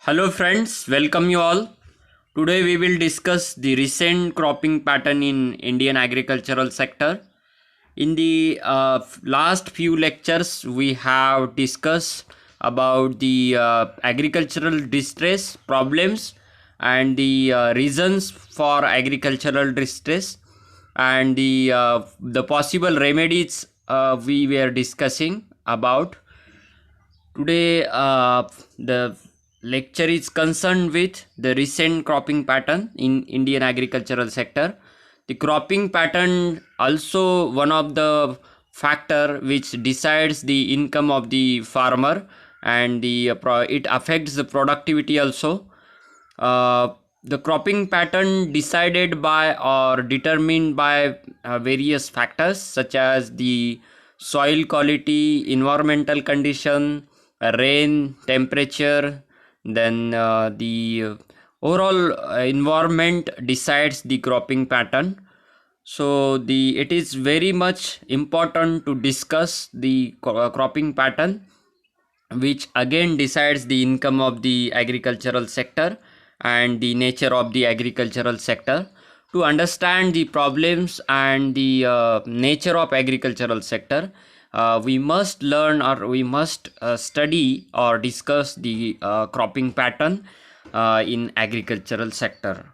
Hello friends, welcome you all. Today we will discuss the recent cropping pattern in Indian agricultural sector. In the last few lectures we have discussed about the agricultural distress problems and the reasons for agricultural distress and the possible remedies we were discussing about. Today, the lecture is concerned with the recent cropping pattern in Indian agricultural sector. The cropping pattern also one of the factor which decides the income of the farmer and it affects the productivity also. Uh, the cropping pattern decided by or determined by various factors such as the soil quality, environmental condition, rain, temperature, then the overall environment decides the cropping pattern. So the it is very much important to discuss the cropping pattern, which again decides the income of the agricultural sector and the nature of the agricultural sector. To understand the problems and the nature of agricultural sector, we must learn or we must study or discuss the cropping pattern in agricultural sector.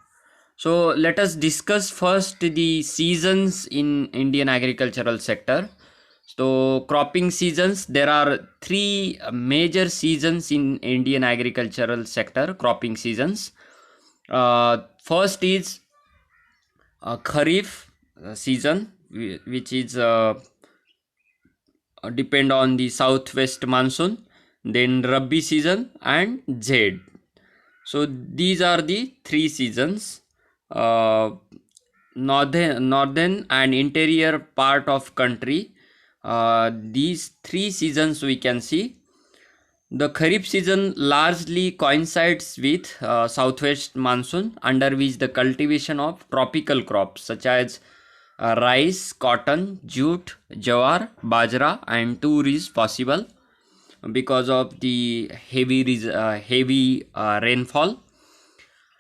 So let us discuss first the seasons in Indian agricultural sector. So cropping seasons, there are three major seasons in Indian agricultural sector, cropping seasons. First is Kharif season, which is depend on the southwest monsoon, then Rabi season and Zaid. So these are the three seasons. Uh, northern and interior part of country, these three seasons we can see. The Kharif season largely coincides with southwest monsoon, under which the cultivation of tropical crops such as rice, cotton, jute, jawar, bajra, and tur is possible because of the heavy rainfall.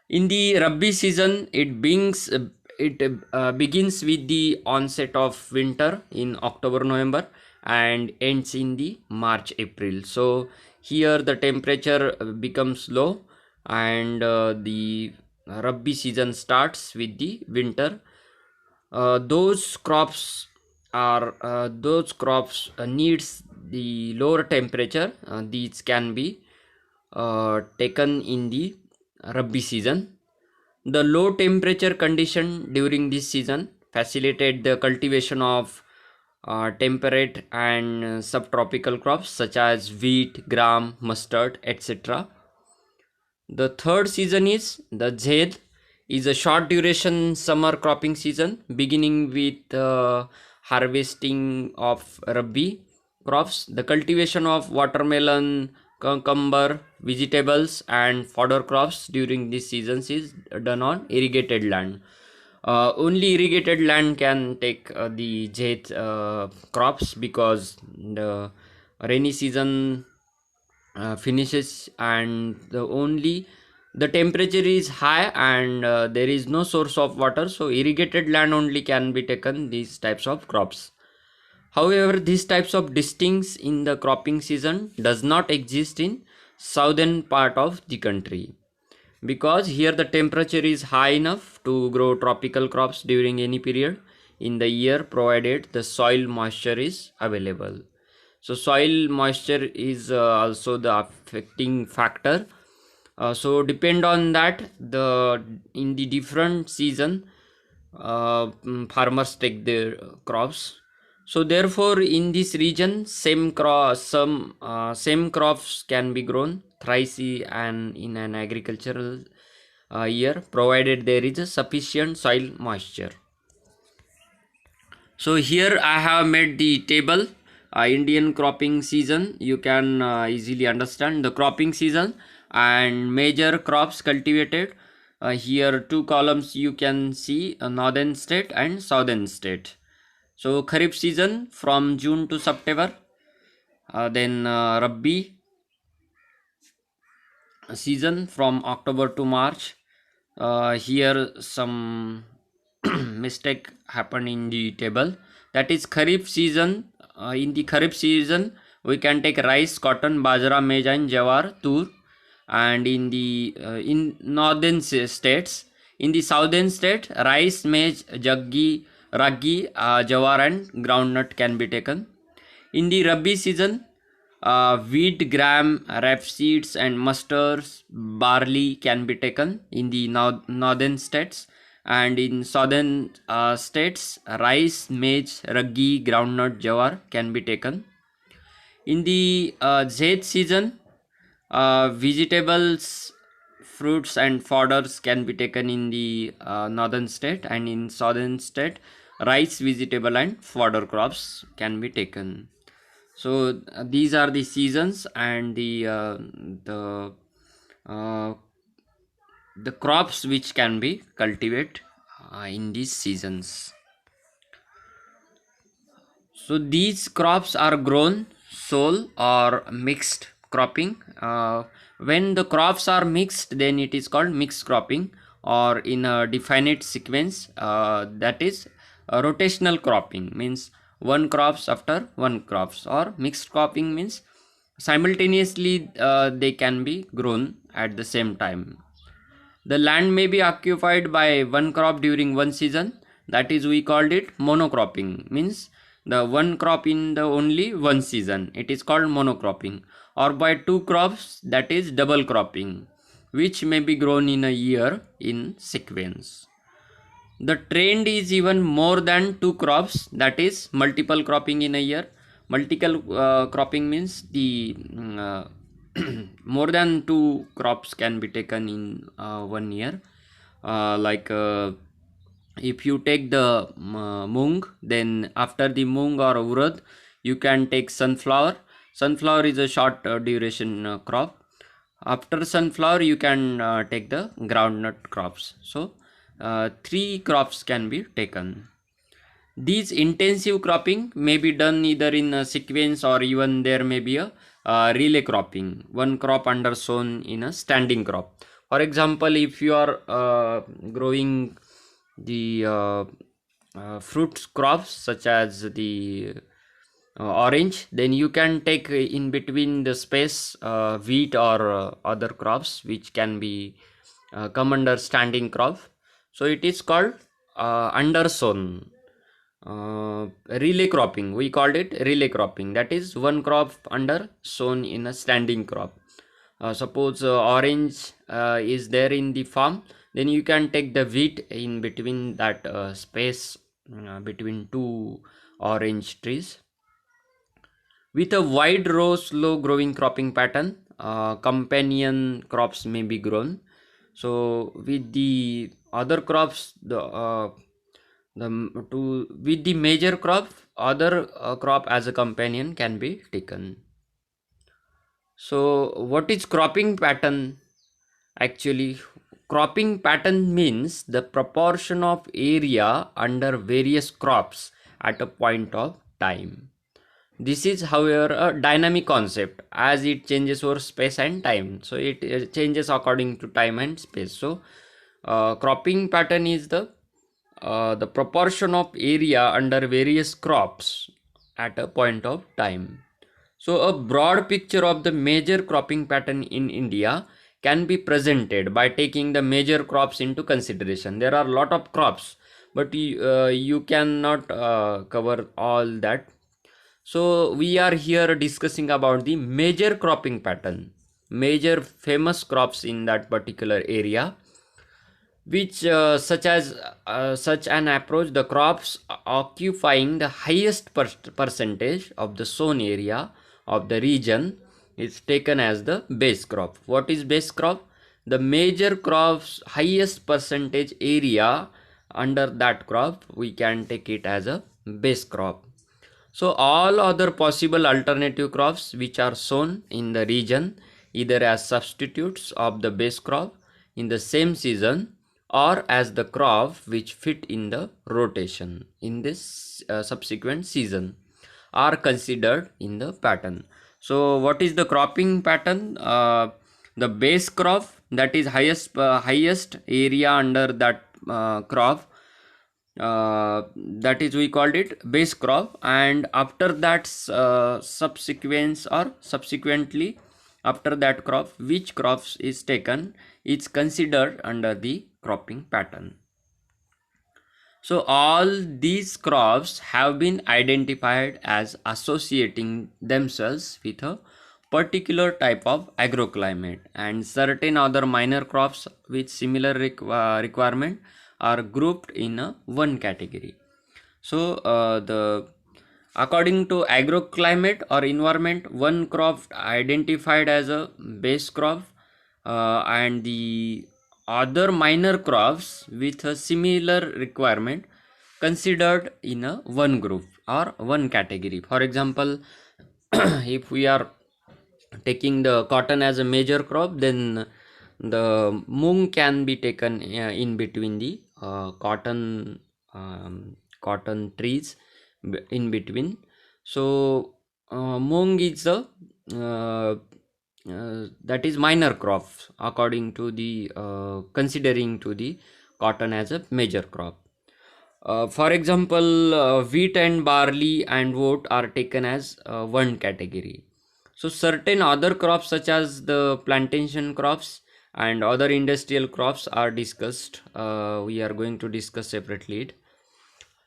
In the Rabi season, it begins with the onset of winter in October November and ends in the March April. So here the temperature becomes low and the Rabi season starts with the winter. Those crops needs the lower temperature. These can be taken in the Rabi season. The low temperature condition during this season facilitate the cultivation of temperate and subtropical crops such as wheat, gram, mustard, etc. The third season is the Zaid, is a short duration summer cropping season beginning with harvesting of Rabi crops. The cultivation of watermelon, cucumber, vegetables and fodder crops during this season is done on irrigated land. Only irrigated land can take the Zaid crops because the rainy season finishes and the temperature is high and there is no source of water, so irrigated land only can be taken these types of crops. However, these types of distincts in the cropping season does not exist in southern part of the country, because here the temperature is high enough to grow tropical crops during any period in the year, provided the soil moisture is available. So soil moisture is also the affecting factor. So depend on that, the in the different season farmers take their crops. So therefore in this region same crops can be grown thrice and in an agricultural year, provided there is a sufficient soil moisture. So here I have made the table, Indian cropping season. You can easily understand the cropping season and major crops cultivated. Here two columns you can see, northern state and southern state. So Kharif season from June to September, then Rabi season from October to March. Here some mistake happened in the table. That is Kharif season. In the Kharif season, we can take rice, cotton, bajra, maize, and jawar, tur. And in the in northern states, in the southern state, rice, maize, jaggi, ragi, jawar, and groundnut can be taken. In the Rabi season, wheat, gram, rapeseeds, and mustards, barley can be taken in the northern states, and in southern states, rice, maize, ragi, groundnut, jawar can be taken. In the Zaid season, vegetables, fruits, and fodders can be taken in the northern state, and in southern state, rice, vegetable, and fodder crops can be taken. So these are the seasons and uh, the crops which can be cultivated in these seasons. So these crops are grown sole or mixed cropping. When the crops are mixed, then it is called mixed cropping, or in a definite sequence, that is rotational cropping, means one crops after one crops, or mixed cropping means simultaneously they can be grown at the same time. The land may be occupied by one crop during one season, that is we called it monocropping, means the one crop in the only one season, it is called monocropping, or by two crops, that is double cropping, which may be grown in a year in sequence. The trend is even more than two crops, that is multiple cropping in a year. Multiple cropping means the more than two crops can be taken in 1 year. Like if you take the mung, then after the mung or urad, you can take sunflower. Sunflower is a short duration crop. After sunflower, you can take the groundnut crops. So three crops can be taken. These intensive cropping may be done either in a sequence, or even there may be a relay cropping, one crop under sown in a standing crop. For example, if you are growing the fruit crops such as the orange, then you can take in between the space wheat or other crops which can be come under standing crop. So it is called under sown. Relay cropping, we called it relay cropping, that is one crop under sown in a standing crop. Suppose orange is there in the farm, then you can take the wheat in between that space between two orange trees. With a wide row slow growing cropping pattern, companion crops may be grown. So with the other crops, with the major crop, other crop as a companion can be taken. So what is cropping pattern? Actually, cropping pattern means the proportion of area under various crops at a point of time. This is however a dynamic concept, as it changes over space and time. So it changes according to time and space. So cropping pattern is the proportion of area under various crops at a point of time. So a broad picture of the major cropping pattern in India can be presented by taking the major crops into consideration. There are a lot of crops, but you cannot cover all that. So we are here discussing about the major cropping pattern, major famous crops in that particular area, which such an approach, the crops occupying the highest percentage of the sown area of the region is taken as the base crop. What is base crop? The major crops highest percentage area under that crop, we can take it as a base crop. So all other possible alternative crops which are sown in the region, either as substitutes of the base crop in the same season, or as the crop which fit in the rotation in this subsequent season, are considered in the pattern. So what is the cropping pattern? The base crop, that is highest area under that crop, that is we called it base crop, and after that subsequently after that crop, which crops is taken is considered under the cropping pattern. So all these crops have been identified as associating themselves with a particular type of agroclimate, and certain other minor crops with similar requirement are grouped in one category. So the according to agroclimate or environment, one crop identified as a base crop, and the other minor crops with a similar requirement considered in a one group or one category. For example, if we are taking the cotton as a major crop, then the mung can be taken in between the cotton trees in between. So mung is the that is minor crop according to the considering to the cotton as a major crop. For example, wheat and barley and oat are taken as one category. So certain other crops such as the plantation crops and other industrial crops are discussed. We are going to discuss separately.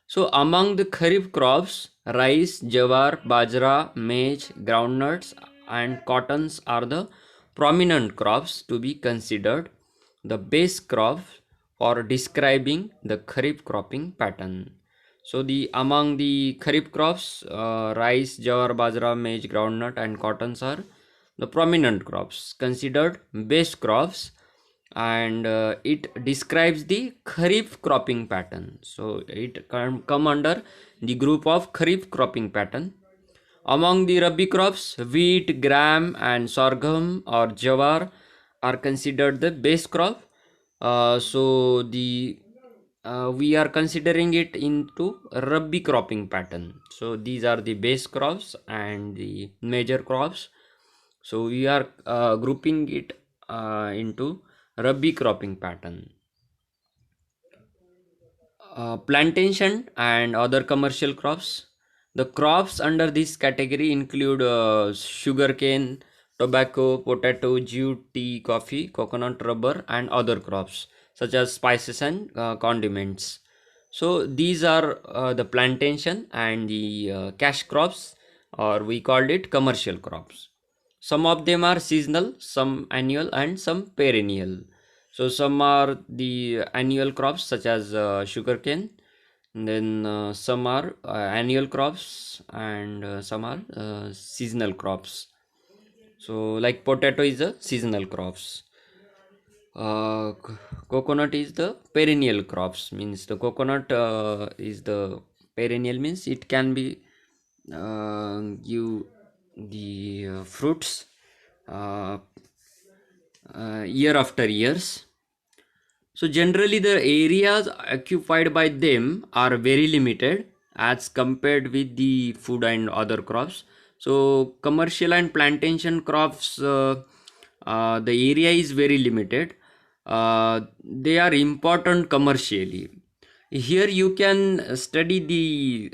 So among the kharif crops, rice, jawar, bajra, maize, groundnuts and cottons are the prominent crops to be considered the base crops for describing the kharif cropping pattern. So the among the kharif crops, rice, jawar, bajra, maize, groundnut and cottons are the prominent crops considered base crops, and it describes the kharif cropping pattern. So it can come under the group of kharif cropping pattern. Among the rabi crops, wheat, gram and sorghum or jawar are considered the base crop. So the we are considering it into rabi cropping pattern. So these are the base crops and the major crops. So we are grouping it into rabi cropping pattern. Plantation and other commercial crops. The crops under this category include sugarcane, tobacco, potato, jute, tea, coffee, coconut, rubber, and other crops such as spices and condiments. So these are the plantation and the cash crops, or we called it commercial crops. Some of them are seasonal, some annual, and some perennial. So some are the annual crops such as sugarcane. Then some are annual crops, and some are seasonal crops. So like potato is a seasonal crops. Coconut is the perennial crops. Means the coconut is the perennial, means it can be give the fruits uh, year after years. So generally the areas occupied by them are very limited as compared with the food and other crops. So commercial and plantation crops, the area is very limited. They are important commercially. Here you can study the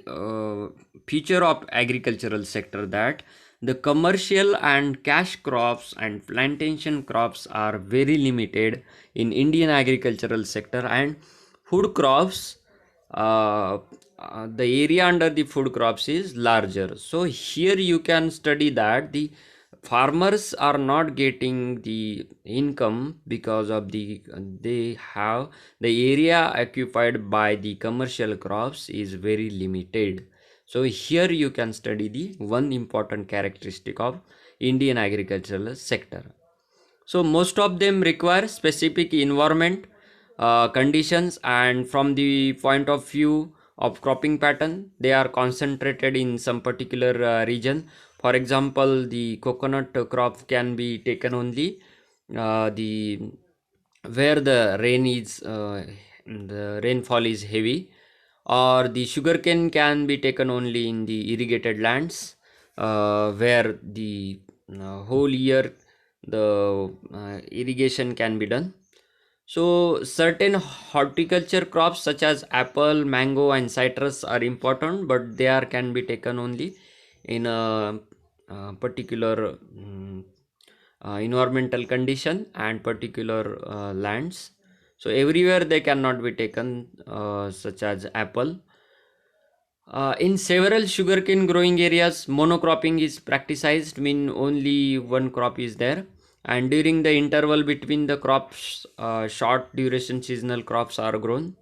future of agricultural sector, that the commercial and cash crops and plantation crops are very limited in Indian agricultural sector, and food crops, the area under the food crops is larger. So here you can study that the farmers are not getting the income because of the they have the area occupied by the commercial crops is very limited. So here you can study the one important characteristic of Indian agricultural sector. So most of them require specific environment conditions, and from the point of view of cropping pattern, they are concentrated in some particular region. For example, the coconut crop can be taken only the where the rainfall is heavy, or the sugarcane can be taken only in the irrigated lands where the whole year the irrigation can be done. So certain horticulture crops such as apple, mango and citrus are important, but they are can be taken only in a particular environmental condition and particular lands. So everywhere they cannot be taken, such as apple. In several sugarcane growing areas, monocropping is practiced, mean only one crop is there. And during the interval between the crops, short duration seasonal crops are grown.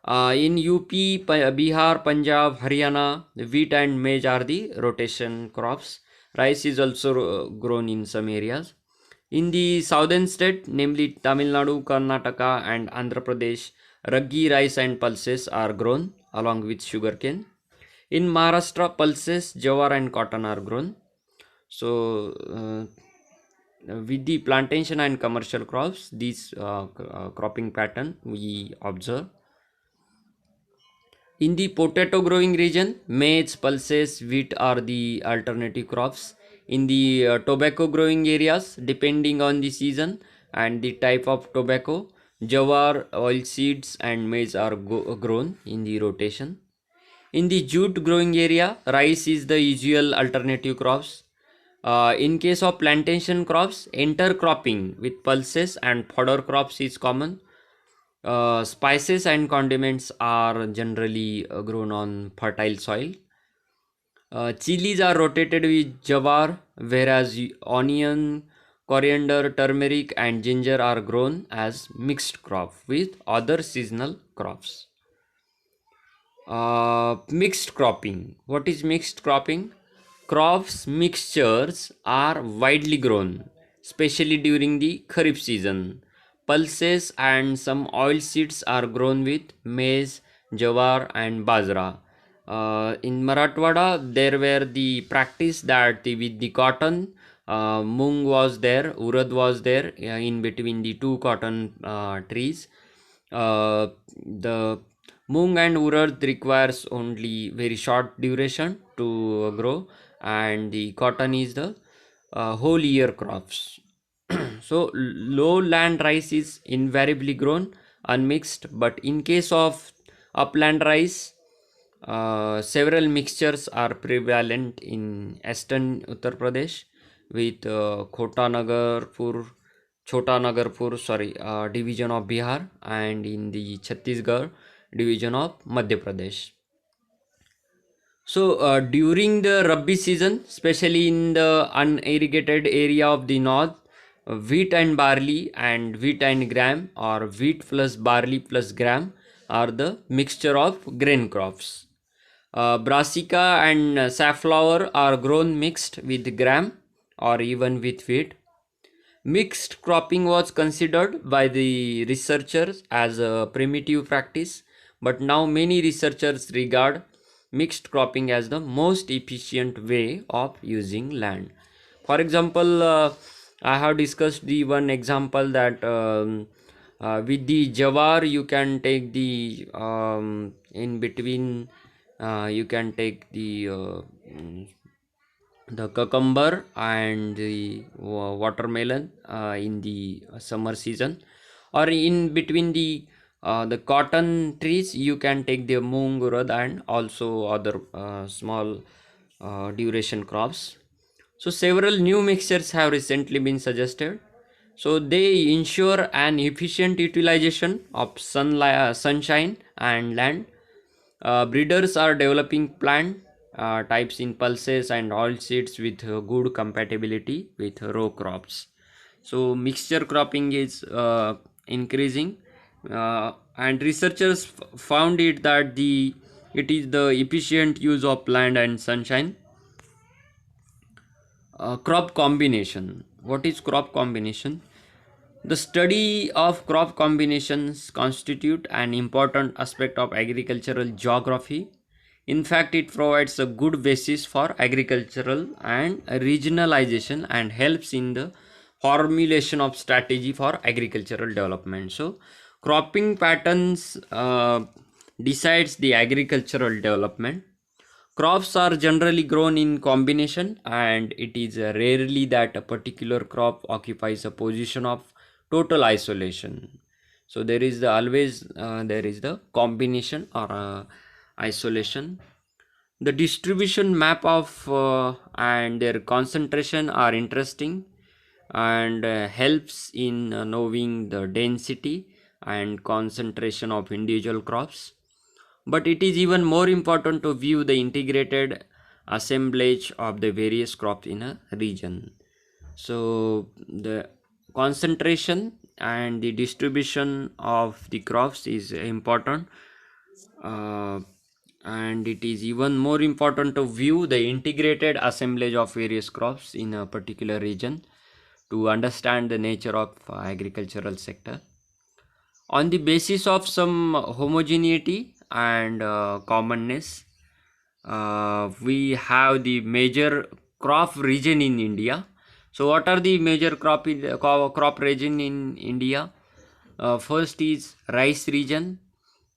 In UP, Bihar, Punjab, Haryana, wheat and maize are the rotation crops. Rice is also grown in some areas. In the southern state, namely Tamil Nadu, Karnataka, and Andhra Pradesh, ragi rice and pulses are grown along with sugarcane. In Maharashtra, pulses, jawar, and cotton are grown. So, with the plantation and commercial crops, this cropping pattern we observe. In the potato growing region, maize, pulses, wheat are the alternative crops. In the tobacco growing areas, depending on the season and the type of tobacco, jawar, oilseeds, and maize are grown in the rotation. In the jute growing area, rice is the usual alternative crops. In case of plantation crops, intercropping with pulses and fodder crops is common. Spices and condiments are generally grown on fertile soil. Chilies are rotated with jawar, whereas onion, coriander, turmeric, and ginger are grown as mixed crop with other seasonal crops. Mixed cropping. What is mixed cropping? Crops mixtures are widely grown, especially during the Kharif season. Pulses and some oil seeds are grown with maize, jawar, and bajra. In Marathwada, there were the practice that with the cotton, mung was there, urad was there in between the two cotton trees. The Mung and urad requires only very short duration to grow, and the cotton is the whole year crops. So lowland rice is invariably grown unmixed, but in case of upland rice, several mixtures are prevalent in eastern Uttar Pradesh with Chota Nagarpur, division of Bihar, and in the Chhattisgarh division of Madhya Pradesh. So during the Rabi season, especially in the unirrigated area of the north, wheat and barley and wheat and gram or wheat plus barley plus gram are the mixture of grain crops. Brassica and safflower are grown mixed with gram or even with wheat. Mixed cropping was considered by the researchers as a primitive practice, but now many researchers regard mixed cropping as the most efficient way of using land. For example, I have discussed the one example that with the jawar you can take the in between you can take the cucumber and the watermelon in the summer season, or in between the cotton trees you can take the mung, urad, and also other small duration crops. So several new mixtures have recently been suggested, so they ensure an efficient utilization of sunshine and land. Breeders are developing plant types in pulses and oil seeds with good compatibility with row crops. So mixture cropping is increasing, and researchers found it that it is the efficient use of land and sunshine. Crop combination. What is crop combination? The study of crop combinations constitute an important aspect of agricultural geography. In fact, it provides a good basis for agricultural and regionalization and helps in the formulation of strategy for agricultural development. So, cropping patterns decides the agricultural development. Crops are generally grown in combination, and it is rarely that a particular crop occupies a position of total isolation. So there is the combination or isolation. The distribution map of and their concentration are interesting and helps in knowing the density and concentration of individual crops. But it is even more important to view the integrated assemblage of the various crops in a region. So the concentration and the distribution of the crops is important, uh, and it is even more important to view the integrated assemblage of various crops in a particular region to understand the nature of agricultural sector. On the basis of some homogeneity and commonness, we have the major crop region in India. So what are the major crop region in India? First is rice region.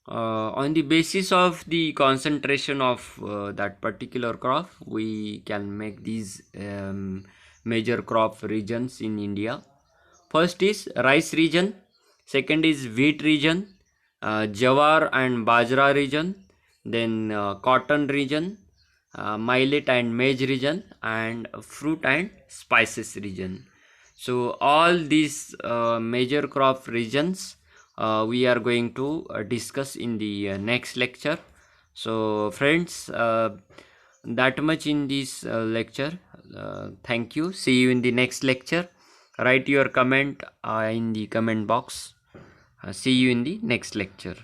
On the basis of the concentration of that particular crop, we can make these major crop regions in India. First is rice region, second is wheat region, jawar and bajra region, then cotton region, millet and maize region, and fruit and spices region. So all these major crop regions we are going to discuss in the next lecture. So friends, that much in this lecture. Thank you. See you in the next lecture. Write your comment in the comment box. See you in the next lecture.